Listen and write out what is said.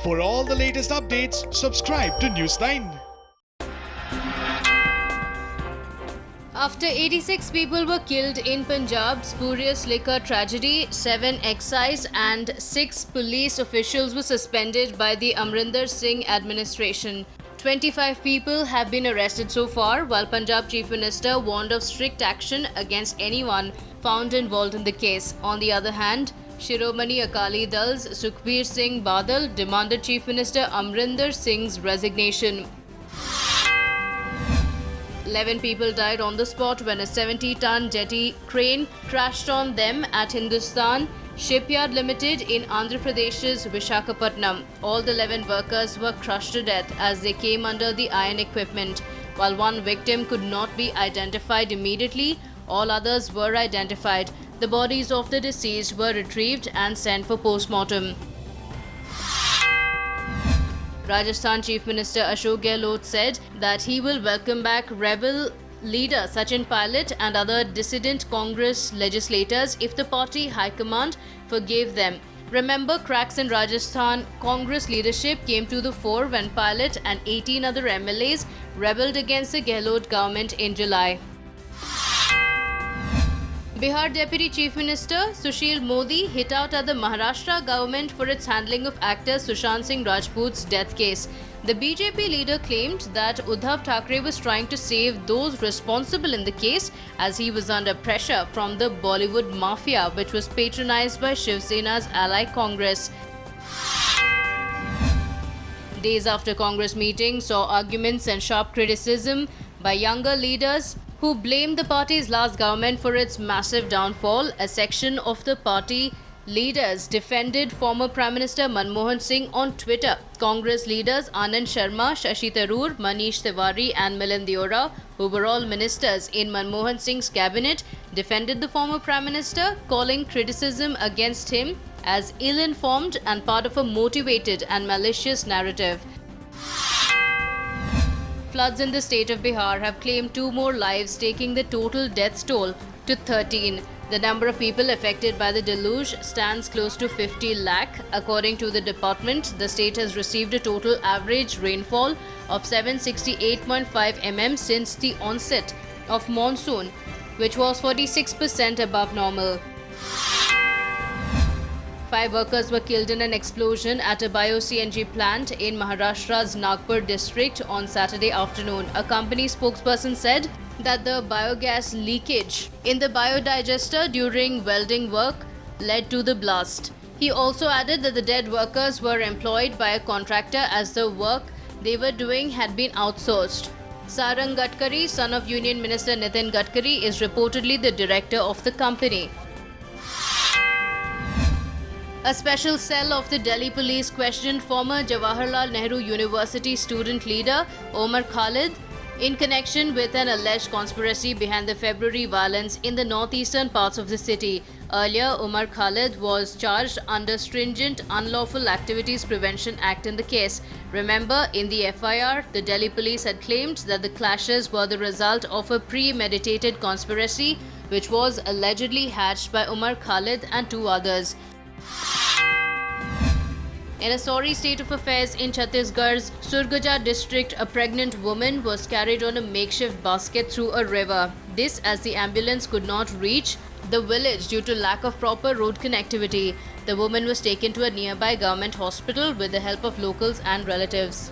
For all the latest updates, subscribe to Newsline. After 86 people were killed in Punjab's spurious liquor tragedy, 7 excise and 6 police officials were suspended by the Amrinder Singh administration. 25 people have been arrested so far, while Punjab Chief Minister warned of strict action against anyone found involved in the case. On the other hand, Shiromani Akali Dal's Sukhbir Singh Badal demanded Chief Minister Amrinder Singh's resignation. 11 people died on the spot when a 70-ton jetty crane crashed on them at Hindustan Shipyard Limited in Andhra Pradesh's Vishakhapatnam. All the 11 workers were crushed to death as they came under the iron equipment. While one victim could not be identified immediately, all others were identified. The bodies of the deceased were retrieved and sent for post-mortem. Rajasthan Chief Minister Ashok Gehlot said that he will welcome back rebel leader Sachin Pilot and other dissident Congress legislators if the party high command forgave them. Remember, cracks in Rajasthan Congress leadership came to the fore when Pilot and 18 other MLAs rebelled against the Gehlot government in July. Bihar Deputy Chief Minister Sushil Modi hit out at the Maharashtra government for its handling of actor Sushant Singh Rajput's death case. The BJP leader claimed that Uddhav Thackeray was trying to save those responsible in the case as he was under pressure from the Bollywood mafia, which was patronized by Shiv Sena's ally Congress. Days after Congress meeting saw arguments and sharp criticism by younger leaders who blamed the party's last government for its massive downfall. A section of the party leaders defended former Prime Minister Manmohan Singh on Twitter. Congress leaders Anand Sharma, Shashi Tharoor, Manish Tiwari and Milind Deora, who were all ministers in Manmohan Singh's cabinet, defended the former Prime Minister, calling criticism against him as ill-informed and part of a motivated and malicious narrative. Floods in the state of Bihar have claimed 2 more lives, taking the total death toll to 13. The number of people affected by the deluge stands close to 50 lakh. According to the department, the state has received a total average rainfall of 768.5 mm since the onset of monsoon, which was 46% above normal. 5 workers were killed in an explosion at a bio-CNG plant in Maharashtra's Nagpur district on Saturday afternoon. A company spokesperson said that the biogas leakage in the biodigester during welding work led to the blast. He also added that the dead workers were employed by a contractor as the work they were doing had been outsourced. Sarang Gadkari, son of Union Minister Nitin Gadkari, is reportedly the director of the company. A special cell of the Delhi police questioned former Jawaharlal Nehru University student leader Omar Khalid in connection with an alleged conspiracy behind the February violence in the northeastern parts of the city. Earlier, Omar Khalid was charged under stringent Unlawful Activities Prevention Act in the case. Remember, in the FIR, the Delhi police had claimed that the clashes were the result of a premeditated conspiracy which was allegedly hatched by Omar Khalid and 2 others. In a sorry state of affairs in Chhattisgarh's Surguja district, a pregnant woman was carried on a makeshift basket through a river. This as the ambulance could not reach the village due to lack of proper road connectivity. The woman was taken to a nearby government hospital with the help of locals and relatives.